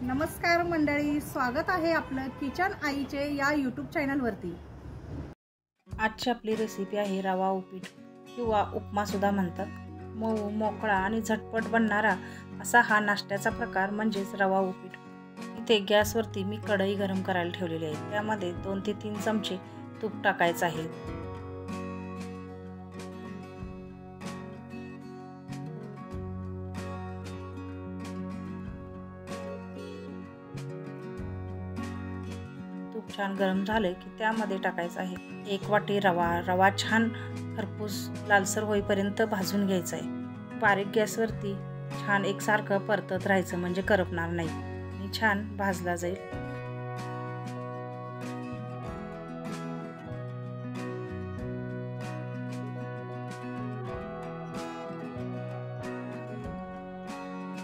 नमस्कार मंडळी, स्वागत आहे आपलं किचन आईचे या यूट्यूब चॅनलवरती। आजची आपली रेसिपी आहे रवा उपीट किंवा उपमा सुद्धा म्हणतात। मऊ मोकळा आणि झटपट बनणारा असा हा नाश्त्याचा प्रकार म्हणजेच रवा उपीट। इथे गॅसवरती मी कढई गरम करायला ठेवलेली आहे। त्यामध्ये 2 ते 3 चमचे तूप टाकायचं आहे। तूप छान गरम झाले की त्यामध्ये टाकायचं आहे 1 वाटी रवा। रवा छान खरपूस लालसर होईपर्यंत भाजून घ्यायचा आहे। बारीक गॅसवरती छान एकसारखं परतत राहायचं म्हणजे करपणार नाही आणि छान भाजला जाईल।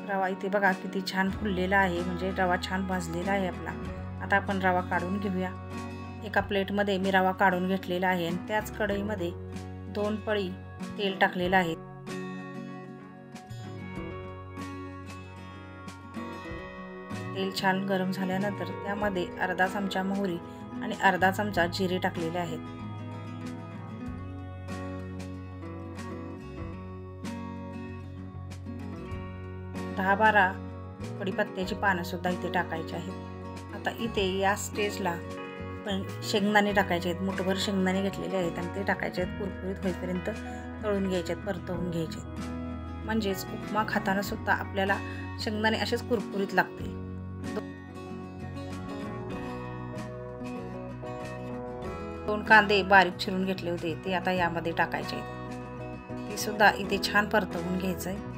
रवा इथे बघा किती छान फुललेला आहे, म्हणजे रवा छान भाजलेला आहे आपला। आता आपण रवा काढून घेऊया। एका प्लेटमध्ये मी रवा काढून घेतलेला आहे आणि त्याच कढईमध्ये 2 पळी तेल टाकलेलं आहे। तेल छान गरम झाल्यानंतर त्यामध्ये अर्धा चमचा मोहरी आणि अर्धा चमचा जिरे टाकलेले आहेत। दहा 12 कढीपत्त्याची पानं सुद्धा इथे टाकायची आहेत। आता इथे या स्टेजला पण शेंगदाणे टाकायचे आहेत। मुठभर शेंगदाणे घेतलेले आहेत आणि ते टाकायचे आहेत। कुरकुरीत होईपर्यंत तळून घ्यायचे आहेत, परतवून घ्यायचे। म्हणजेच उपमा खाताना सुद्धा आपल्याला शेंगदाणे असेच कुरकुरीत लागतील। 2 कांदे बारीक चिरून घेतले होते ते आता यामध्ये टाकायचे आहेत। ते सुद्धा इथे छान परतवून घ्यायचं आहे।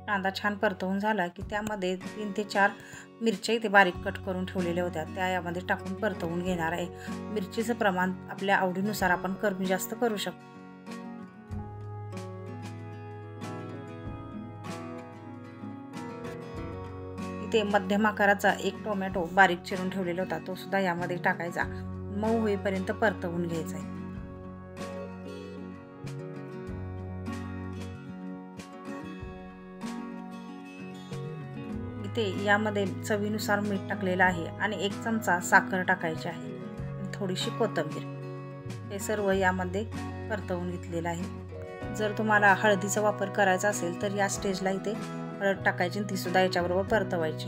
कांदा छान परतवून झाला की त्यामध्ये 3 ते 4 मिरच्या इथे बारीक कट करून ठेवलेल्या होत्या त्या यामध्ये टाकून परतवून घेणार आहे। मिरचीचं प्रमाण आपल्या आवडीनुसार आपण कमी जास्त करू शकतो। इथे मध्यम आकाराचा 1 टोमॅटो बारीक चिरून ठेवलेला होता तो सुद्धा यामध्ये टाकायचा। मऊ होईपर्यंत परतवून घ्यायचा आहे। यामध्ये चवीनुसार मीठ टाकलेलं आहे आणि 1 चमचा साखर टाकायची आहे, थोडीशी कोथिंबीर। हे सर्व यामध्ये परतवून घेतलेलं आहे। जर तुम्हाला हळदीचा वापर करायचा असेल तर या स्टेजला इथे हळद टाकायची आणि ती सुद्धा याच्याबरोबर परतवायची।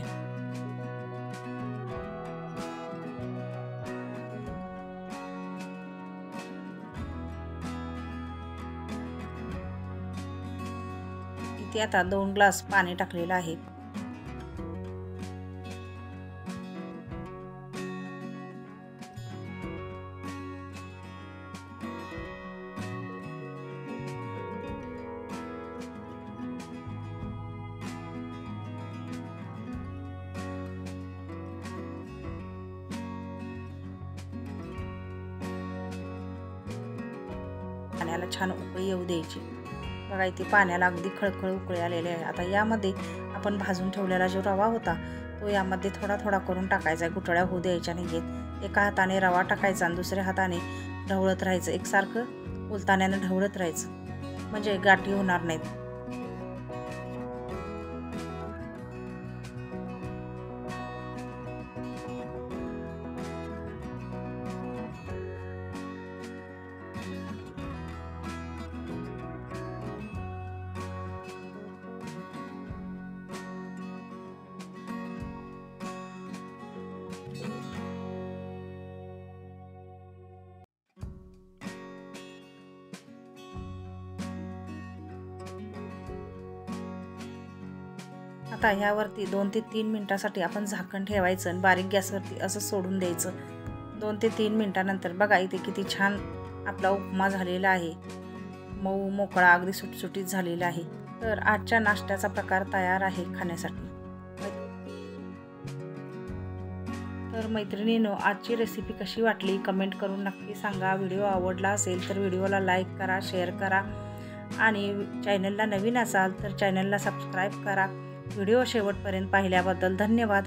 इथे आता 2 ग्लास पाणी टाकलेलं आहे। पाण्याला छान उकळी येऊ द्यायची। बघा इथे पाण्याला अगदी खळखळ उकळी आलेली आहे। आता यामध्ये आपण भाजून ठेवलेला जो रवा होता तो यामध्ये थोडा थोडा करून टाकायचा आहे, गुठळ्या होऊ द्यायच्या नाहीत। एका हाताने रवा टाकायचा आणि दुसऱ्या हाताने ढवळत राहायचं, एकसारखं उलताण्याने ढवळत राहायचं म्हणजे गाठी होणार नाहीत। आता ह्यावरती 2 ते 3 मिनिटांसाठी आपण झाकण ठेवायचं आणि बारीक गॅसवरती असं सोडून द्यायचं। 2 ते 3 मिनिटांनंतर बघा इथे किती छान आपला उपमा झालेला आहे। मऊ मोकळा अगदी सुटसुटीत झालेला आहे। तर आजच्या नाश्त्याचा प्रकार तयार आहे खाण्यासाठी। तर मैत्रिणींनो, आजची रेसिपी कशी वाटली कमेंट करून नक्की सांगा। व्हिडिओ आवडला असेल तर व्हिडिओला लाईक करा, शेअर करा आणि चॅनलला नवीन असाल तर चॅनलला सबस्क्राईब करा। व्हिडिओ शेवटपर्यंत पाहिल्याबद्दल धन्यवाद।